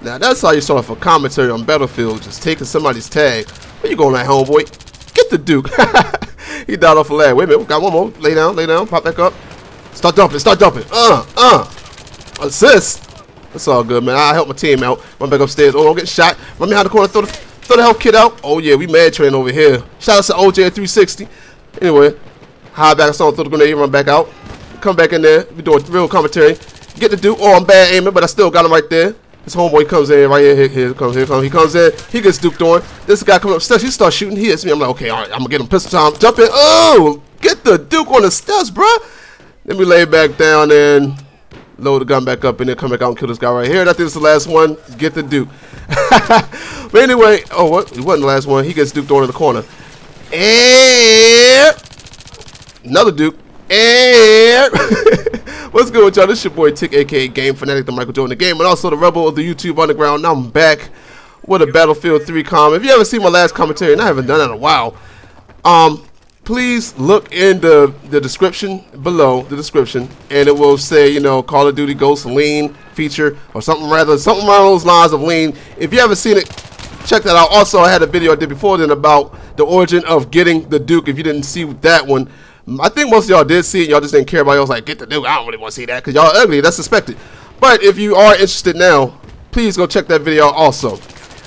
Now that's how you start off a commentary on Battlefield, just taking somebody's tag. Where you going at, homeboy? Get the Duke. He died off a lag. Wait a minute, got one more. Lay down, pop back up. Start dumping. Assist. That's all good, man. I help my team out. Run back upstairs. Oh, I'm getting shot. Run behind the corner, throw the health kit out. Oh yeah, we mad train over here. Shout out to OJ at 360. Anyway, high back, throw the grenade, run back out. Come back in there. We doing real commentary. Get the Duke. Oh, I'm bad aiming, but I still got him right there. This homeboy comes in right here. Here comes. He comes in. He gets duped on. This guy comes upstairs. He starts shooting. He hits me. I'm like, okay, all right, I'm gonna get him pistol time. Jump in. Oh, get the Duke on the steps, bro. Let me lay back down and load the gun back up and then come back out and kill this guy right here. And I think it's the last one. Get the Duke. But anyway, oh, what? It wasn't the last one. He gets duped on in the corner. And another Duke. And what's good with y'all? This your boy Tick, aka Game Fanatic, the Michael Jordan the game, and also the Rebel of the YouTube Underground. Now I'm back with a Battlefield 3 comment. If you haven't seen my last commentary, and I haven't done that in a while, please look in the description below the description, and it will say, you know, Call of Duty Ghost Lean feature or something around those lines of lean. If you haven't seen it, check that out. Also, I had a video I did before then about the origin of getting the Duke. If you didn't see that one, I think most of y'all did see it. Y'all just didn't care about it. Y'all was like, get the Duke. I don't really want to see that because y'all ugly. That's suspected. But if you are interested now, please go check that video out also.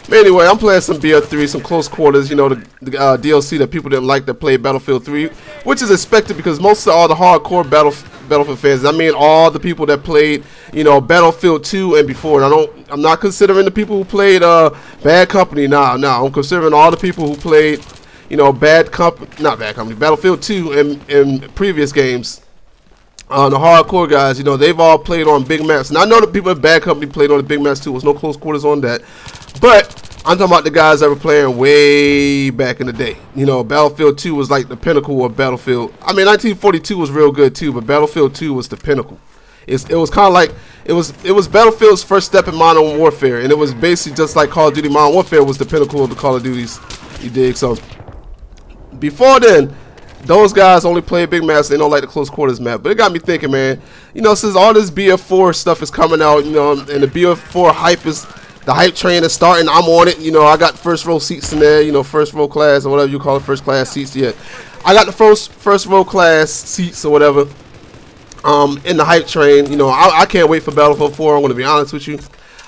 But anyway, I'm playing some BF4, some close quarters. You know, the DLC that people didn't like that played Battlefield 3, which is expected because most of all the hardcore Battlefield fans, I mean all the people that played, you know, Battlefield 2 and before. And I'm not considering the people who played Bad Company. Nah, I'm considering all the people who played, you know, Battlefield 2 in previous games. The hardcore guys, you know, they've all played on big maps. And I know the people at Bad Company played on the big maps too. There was no close quarters on that. But I'm talking about the guys that were playing way back in the day. You know, Battlefield 2 was like the pinnacle of Battlefield. I mean, 1942 was real good too, but Battlefield 2 was the pinnacle. It was kind of like, it was Battlefield's first step in Modern Warfare. And it was basically just like Call of Duty Modern Warfare was the pinnacle of the Call of Duties. You dig? So before then, those guys only play big maps. They don't like the close quarters map. But it got me thinking, man. You know, since all this BF4 stuff is coming out, you know, and the BF4 the hype train is starting, I'm on it. You know, I got first row seats in there. You know, first row class or whatever you call it, first class seats. Yeah, I got the first row class seats or whatever. In the hype train. You know, I can't wait for Battlefield 4. I'm going to be honest with you.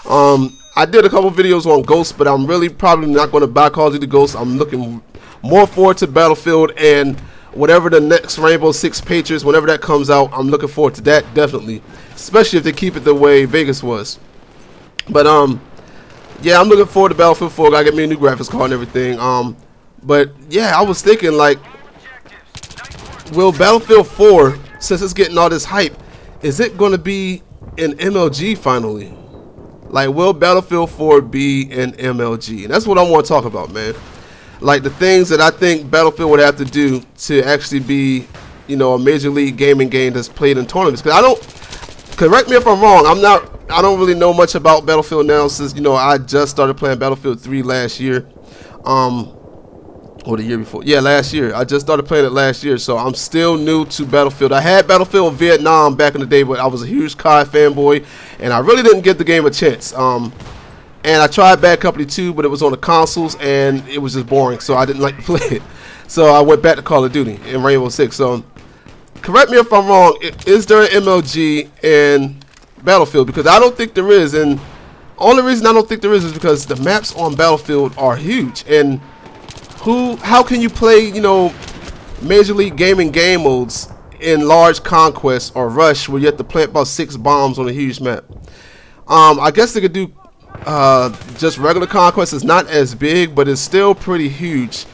I did a couple videos on Ghost, but I'm really probably not going to buy Call of Duty Ghost. I'm looking more forward to Battlefield and whatever the next Rainbow Six Patriots, whenever that comes out. I'm looking forward to that, definitely, especially if they keep it the way Vegas was. But yeah, I'm looking forward to Battlefield 4. Gotta get me a new graphics card and everything. But yeah, I was thinking, like, will Battlefield 4, since it's getting all this hype, is it going to be an MLG finally? Like, will Battlefield 4 be an MLG? And that's what I want to talk about, man. Like, the things that I think Battlefield would have to do to actually be, you know, a major league gaming game that's played in tournaments. Because I don't, correct me if I'm wrong, I don't really know much about Battlefield now since, you know, I just started playing Battlefield 3 last year. Or the year before. Yeah, last year. I just started playing it last year, so I'm still new to Battlefield. I had Battlefield Vietnam back in the day, but I was a huge COD fanboy, and I really didn't give the game a chance. And I tried Bad Company 2, but it was on the consoles, and it was just boring, so I didn't like to play it. So I went back to Call of Duty and Rainbow Six. So correct me if I'm wrong. Is there an MLG in Battlefield? Because I don't think there is, and only reason I don't think there is because the maps on Battlefield are huge. And how can you play, you know, Major League Gaming game modes in large conquests or rush where you have to plant about 6 bombs on a huge map? I guess they could do just regular conquest. Is not as big, but it's still pretty huge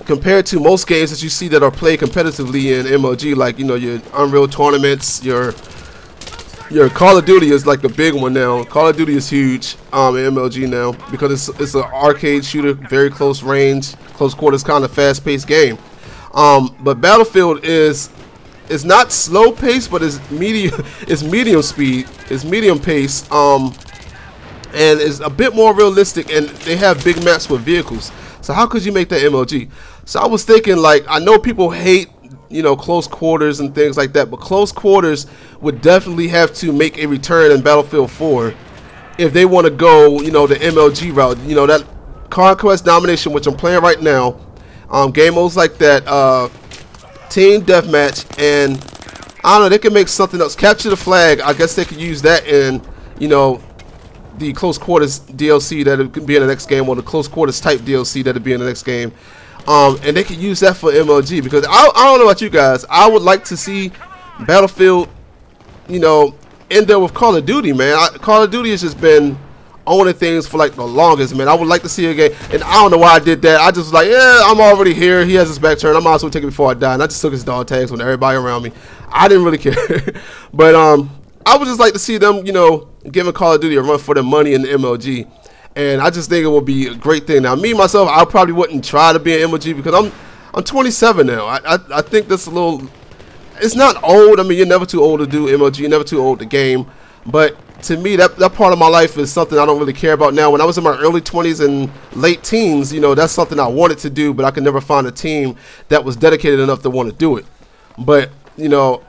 compared to most games that you see that are played competitively in MLG, like, you know, your Unreal tournaments. Your Call of Duty is like the big one now. Call of Duty is huge in MLG now because it's an arcade shooter, very close range, close quarters, kind of fast-paced game. But Battlefield is not slow pace, but it's medium speed, it's medium pace, and it's a bit more realistic. And they have big maps with vehicles. So how could you make that MLG? So I was thinking, like, I know people hate, you know, close quarters and things like that, but close quarters would definitely have to make a return in Battlefield 4 if they want to go, you know, the MLG route, you know, that Conquest Domination, which I'm playing right now, game modes like that, Team Deathmatch, and I don't know, they can make something else. Capture the Flag, I guess they could use that in, you know, the Close Quarters DLC that could be in the next game, or the Close Quarters type DLC that would be in the next game. And they could use that for MLG, because I don't know about you guys, I would like to see Battlefield, you know, in there with Call of Duty, man. Call of Duty has just been owning things for like the longest, man. I would like to see a game, and I don't know why I did that. I just was like, yeah, I'm already here. He has his back turned. I might as well take it before I die. And I just took his dog tags with everybody around me. I didn't really care, but I would just like to see them, you know, giving Call of Duty a run for their money in the MLG, and I just think it would be a great thing. Now, me myself, I probably wouldn't try to be an MLG because I'm 27 now. I think that's a little. It's not old. I mean, you're never too old to do MLG. You're never too old to game, but to me, that part of my life is something I don't really care about now. When I was in my early 20s and late teens, you know, that's something I wanted to do, but I could never find a team that was dedicated enough to want to do it. But, you know,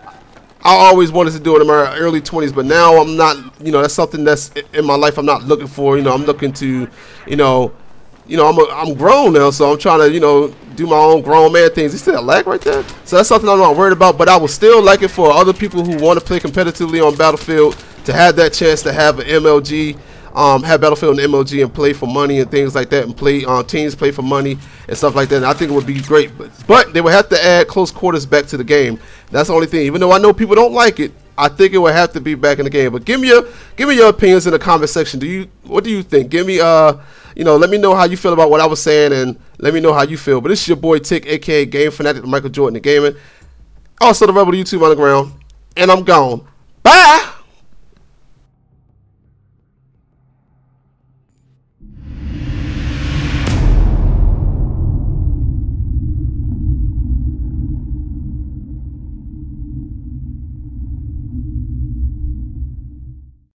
I always wanted to do it in my early 20s, but now I'm not, you know, that's something that's in my life I'm not looking for. You know, I'm looking to, I'm grown now, so I'm trying to, you know, do my own grown man things. You see that lag right there? So that's something I'm not worried about, but I would still like it for other people who want to play competitively on Battlefield to have that chance to have an MLG, have Battlefield and MLG and play for money and things like that, and play teams play for money and stuff like that. And I think it would be great, but they would have to add close quarters back to the game. That's the only thing. Even though I know people don't like it, I think it would have to be back in the game. But give me your opinions in the comment section. What do you think? Give me you know, let me know how you feel about what I was saying, and let me know how you feel. But this is your boy Tick, aka Game Fanatic, Michael Jordan, the gaming. Also the Rebel YouTube Underground, and I'm gone. Bye.